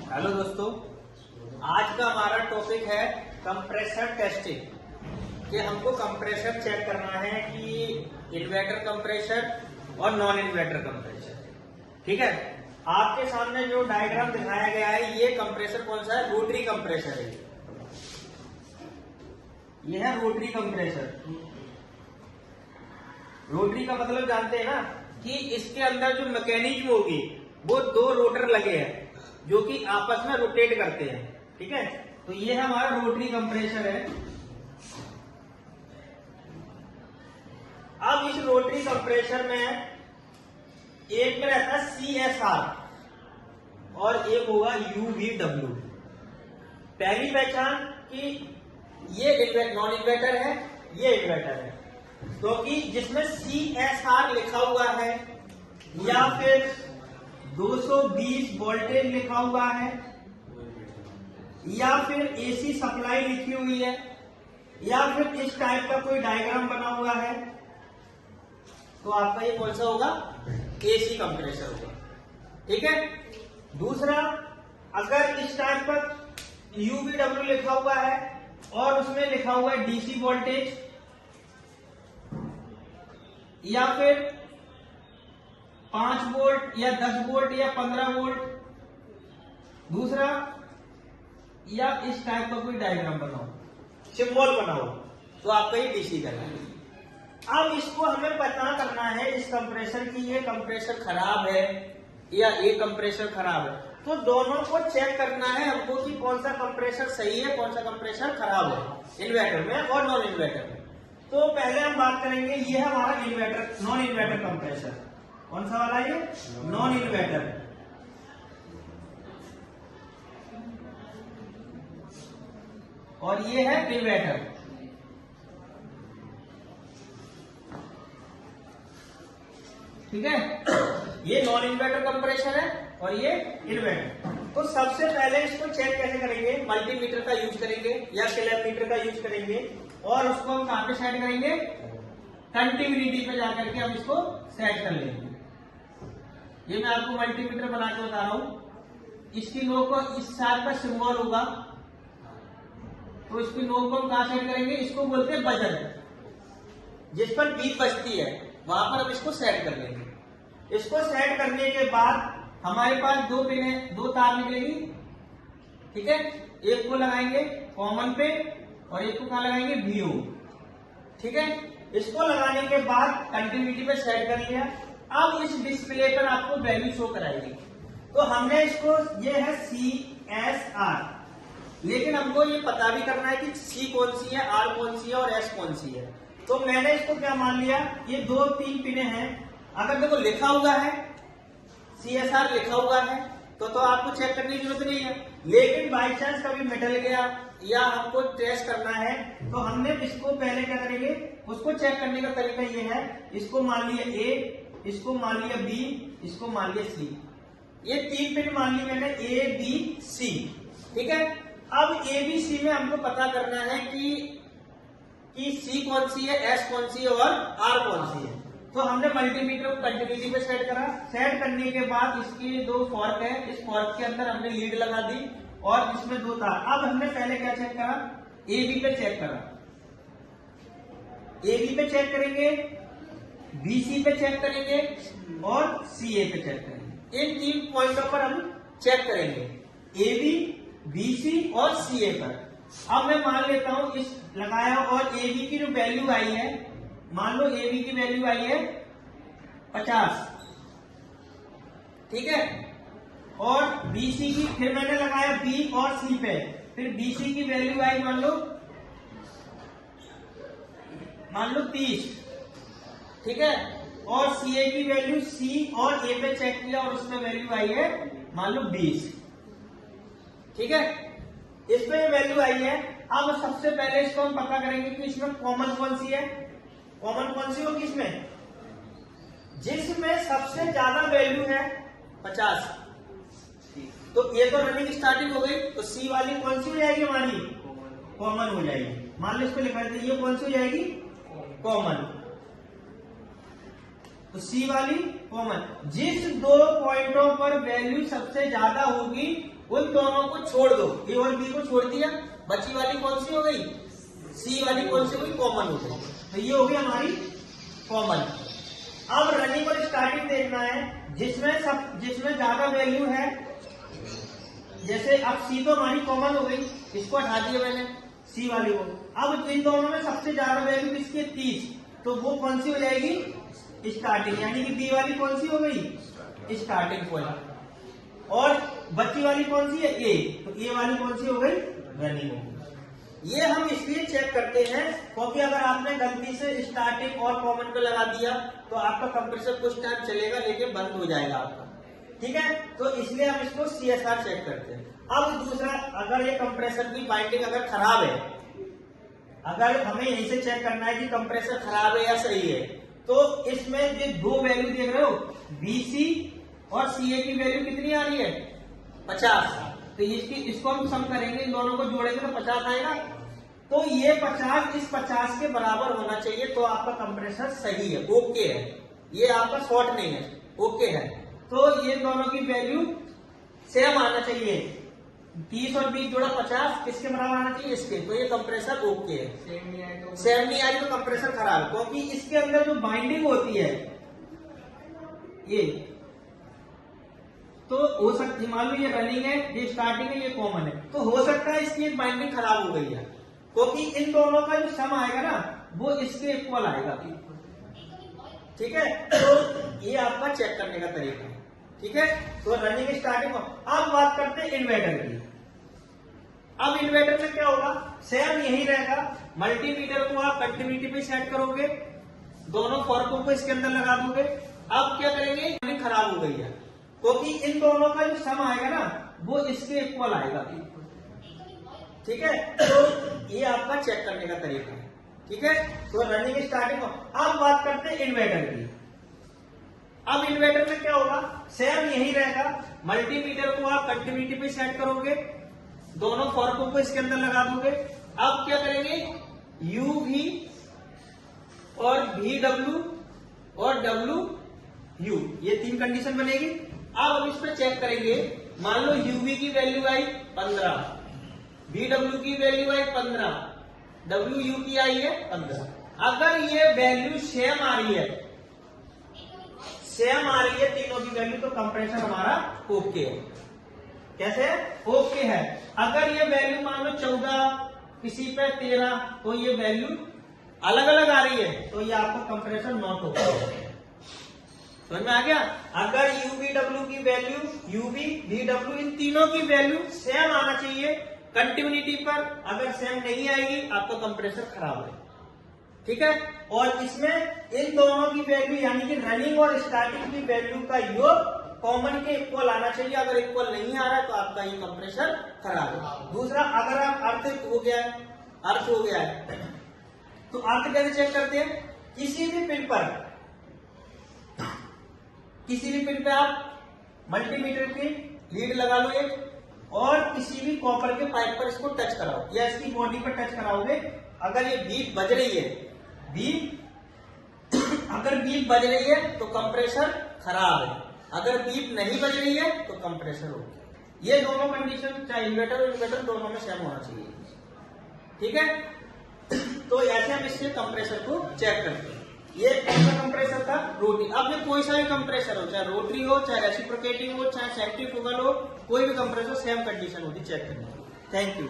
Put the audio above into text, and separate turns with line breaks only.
Hello दोस्तों, आज का हमारा टॉपिक है कंप्रेसर टेस्टिंग। कि हमको कंप्रेसर चेक करना है कि इन्वर्टर कंप्रेसर और नॉन इन्वर्टर कंप्रेसर। ठीक है, आपके सामने जो डायग्राम दिखाया गया है ये कंप्रेसर कौन सा है? रोटरी कंप्रेसर है। ये है रोटरी कंप्रेसर। रोटरी का मतलब जानते हैं ना कि इसके अंदर जो मैकेनिज्म होगी वो दो रोटर लगे हैं जो कि आपस में रोटेट करते हैं। ठीक है, तो ये हमारा रोटरी कंप्रेसर है। अब इस रोटरी कंप्रेसर में एक में रहता है CSR और एक होगा UVW। पहली पहचान कि ये नॉन इन्वर्टर है, ये इन्वर्टर है, क्योंकि जिसमें CSR लिखा हुआ है या फिर 220 वोल्टेज लिखा हुआ है या फिर AC सप्लाई लिखी हुई है या फिर इस टाइप का कोई डायग्राम बना हुआ है, तो आपका ये कौन सा होगा? AC कंप्रेसर होगा। ठीक है, दूसरा, अगर इस टाइप पर UVW लिखा हुआ है और उसमें लिखा हुआ है DC वोल्टेज या फिर 5 वोल्ट या 10 वोल्ट या 15 वोल्ट, दूसरा, या इस टाइप का कोई डायग्राम बनाओ, सिंबल बनाओ, तो आपका ये डीसी करना है। अब इसको हमें पता करना है इस कंप्रेसर की ये कंप्रेसर खराब है या ये कंप्रेसर खराब है, तो दोनों को चेक करना है हमको कि कौन सा कंप्रेसर सही है, कौन सा कंप्रेसर खराब है इन्वर्टर में और नॉन इन्वर्टर में। तो पहले हम बात करेंगे, ये है हमारा इन्वर्टर, नॉन इन्वर्टर कंप्रेसर। कौन सा वाला? ये नॉन इन्वर्टर। और ये है इन्वर्टर। ठीक है, ये नॉन इन्वर्टर कंप्रेसर है और ये इन्वर्टर। तो सबसे पहले इसको चेक कैसे करेंगे? मल्टीमीटर का यूज करेंगे या क्लैम्पमीटर का यूज करेंगे और उसको हम कहां पे सेट करेंगे? कंटिन्यूटी पे जाकर के हम इसको सेट कर लेंगे। ये मैं आपको मल्टीमीटर बना के बता रहा हूं। इसकी नो को इस साइड पर सिंबल होगा, तो इसकी नो को हम कहां सेट करेंगे? इसको बोलते हैं बजर, जिस पर बीप बजती है वहां पर हम इसको सेट कर लेंगे। इसको सेट करने के बाद हमारे पास दो पिन है, दो तार निकलेगी। ठीक है, एक को लगाएंगे कॉमन पे और एक को कहां लगाएंगे? VO। ठीक है, इसको लगाने के बाद कंटिन्यूटी पे सेट कर लिया। अब इस डिस्प्ले पर आपको वैल्यू शो कराएगी। तो हमने इसको, ये है CSR, लेकिन हमको ये पता भी करना है कि C कौन सी है, R कौन सी है और S कौन सी है। तो मैंने इसको क्या मान लिया, ये 2-3 पिने हैं। अगर देखो लिखा हुआ है CSR लिखा हुआ है तो आपको चेक करने की जरूरत नहीं है, लेकिन बाई चांस कभी मिटल गया या हमको टेस्ट करना है तो हमने इसको पहले क्या करेंगे, उसको चेक करने का तरीका ये है, इसको मान लिया A, इसको मान लिया B, इसको मान लिया C। ये 3 पिन मान ली मैंने, A B C। ठीक है, अब A B C में हमको पता करना है कि C कौन सी है, S कौन सी है और R कौन सी है। तो हमने मल्टीमीटर को कंटिन्यूटी पे सेट करा। सेट करने के बाद इसके 2 फॉर्क है, इस फॉर्क के अंदर हमने लीड लगा दी और इसमें 2 तार। अब हमने पहले क्या चेक करा? AB पे चेक करा, AB पे चेक करेंगे, BC पे चेक करेंगे और CA पे चेक करेंगे। इन 3 पॉइंटों पर हम चेक करेंगे, AB, BC और CA पर। अब मैं मान लेता हूं इस लगाया और AB की जो वैल्यू आई है, मान लो AB की वैल्यू आई है 50। ठीक है, और BC की फिर मैंने लगाया B और C पे, फिर BC की वैल्यू आई मान लो 30। ठीक है, और CA की वैल्यू C और A पे चेक किया और उसमें वैल्यू आई है मान लो 20। ठीक है, इसमें ये वैल्यू आई है। अब सबसे पहले इसको हम पता करेंगे कि इसमें कॉमन कौन सी है। कॉमन कौन सी होगी इसमें? जिसमें सबसे ज्यादा वैल्यू है 50। तो ये तो रनिंग स्टार्टिंग हो गई, तो C वाली कौन सी हो जाएगी हमारी? कॉमन हो जाएगी। मान लो इसको लिखा देते, ये कौन सी हो जाएगी? कॉमन। तो C वाली कॉमन। जिस दो पॉइंटों पर वैल्यू सबसे ज्यादा होगी उन दोनों को छोड़ दो, ए और बी को छोड़ दिया, बची वाली कौन सी हो गई, सी वाली कौन सी हो गई, कॉमन हो गई। तो ये हो गई हमारी कॉमन। अब रनिंग और स्टार्टिंग देखना है, जिसमें ज्यादा वैल्यू है, जैसे अब सी तो हमारी कॉमन हो गई, इसको हटा दिया मैंने सी वाली को। अब इन दोनों में सबसे ज्यादा वैल्यू किसकी है, 30, तो वो कौन सी हो जाएगी, स्टार्टिंग, यानी कि बी वाली कौन सी हो गई, स्टार्टिंग पॉइंट। और बच्ची वाली कौन सी है, ए, तो ए वाली कौन सी हो गई, रनिंग हो गई। ये हम इसलिए चेक करते हैं क्योंकि अगर आपने गलती से स्टार्टिंग और कॉमन पे लगा दिया तो आपका कंप्रेसर कुछ टाइम चलेगा लेकिन बंद हो जाएगा आपका, ठीक है। तो इसलिए हम इसको CSR चेक करते हैं। अब दूसरा, अगर ये कंप्रेसर की बाइंडिंग अगर खराब है, अगर हमें यहीं से चेक करना है कि कंप्रेसर खराब है या सही है, तो इसमें ये दो वैल्यू देख रहे हो, BC और CA की वैल्यू कितनी आ रही है, 50। तो इसको हम सम करेंगे, इन दोनों को जोड़ेंगे तो 50 आएगा। तो ये 50 इस 50 के बराबर होना चाहिए, तो आपका कंप्रेसर सही है, ओके है, ये आपका शॉर्ट नहीं है, ओके है। तो ये दोनों की वैल्यू सेम आना चाहिए, 30 और 20 जोड़ा 50, किसके बराबर आना चाहिए, इसके। तो ये कंप्रेसर ओके है। सेम नहीं आई तो कंप्रेसर खराब है, क्योंकि इसके अंदर जो बाइंडिंग होती है ये, तो हो सकती, मान लो ये रनिंग है, ये स्टार्टिंग है, ये कॉमन है, तो हो सकता है इसकी एक बाइंडिंग खराब हो गई है, क्योंकि इन दोनों का जो सम आएगा ना वो इसके इक्वल आएगा, ठीक है। तो ये आपका चेक करने का तरीका है, ठीक है। तो रनिंग स्टार्टिंग। अब बात करते हैं इन्वर्टर की। अब इन्वर्टर में क्या होगा, सेम यही रहेगा, मल्टीमीटर को आप कंटिन्यूटी पे सेट करोगे, दोनों फॉर्कों को इसके अंदर लगा दोगे। अब क्या करेंगे, रनिंग खराब हो गई है, क्योंकि इन दोनों का जो सम आएगा ना वो इसके इक्वल आएगा, ठीक है। तो ये आपका चेक करने का तरीका है, ठीक है। तो रनिंग स्टार्टिंग। अब बात करते हैं इन्वर्टर की। अब इन्वर्टर में क्या होगा, सेम यही रहेगा, मल्टीमीटर को आप कंटिन्यूटी पे सेट करोगे, दोनों फॉर्कों को इसके अंदर लगा दोगे। अब क्या करेंगे, UV और VW और WU, ये 3 कंडीशन बनेगी। अब हम इस पे चेक करेंगे, मान लो UV की वैल्यू आई 15, VW की वैल्यू आई 15, WU की आई है 15। अगर ये वैल्यू सेम आ रही है, तीनों की वैल्यू, तो कंप्रेसर हमारा ओके है। कैसे, ओके है। अगर ये वैल्यू मान लो 14, किसी पे 13, तो ये वैल्यू अलग अलग आ रही है, तो ये आपको कंप्रेसर नॉट होगा। समझ में आ गया। अगर UVW की वैल्यू, UV VW इन तीनों की वैल्यू सेम आना चाहिए कंटिन्यूटी पर, अगर सेम नहीं आएगी आपका कंप्रेसर खराब है, ठीक है। और इसमें इन दोनों की वैल्यू यानी कि रनिंग और स्टार्टिंग की वैल्यू का योग कॉमन के इक्वल आना चाहिए, अगर इक्वल नहीं आ रहा है तो आपका ये कंप्रेसर खराब है। दूसरा, अगर आप अर्थ हो गया है, तो अर्थ कैसे चेक करते हैं, किसी भी पिन पे आप मल्टीमीटर की लीड लगा लो एक, और किसी भी कॉपर के पाइप पर इसको टच कराओ या इसकी बॉडी पर टच कराओगे। अगर ये बीप बज रही है, अगर बीप बज रही है तो कंप्रेसर खराब है, अगर बीप नहीं बज रही है तो कंप्रेसर हो गया। ये दोनों कंडीशन, चाहे इन्वर्टर और इन्वर्टर दोनों में सेम होना चाहिए, ठीक है। तो ऐसे हम इसके कंप्रेसर को चेक करते हैं। ये ऐसा कंप्रेसर था रोटरी। अब ये कोई सा भी कंप्रेसर हो, चाहे रोटरी हो, चाहे रेसिप्रोकेटिंग हो, चाहे सेंट्रीफ्यूगल हो, कोई भी कंप्रेसर सेम कंडीशन होती चेक करने की। Thank you.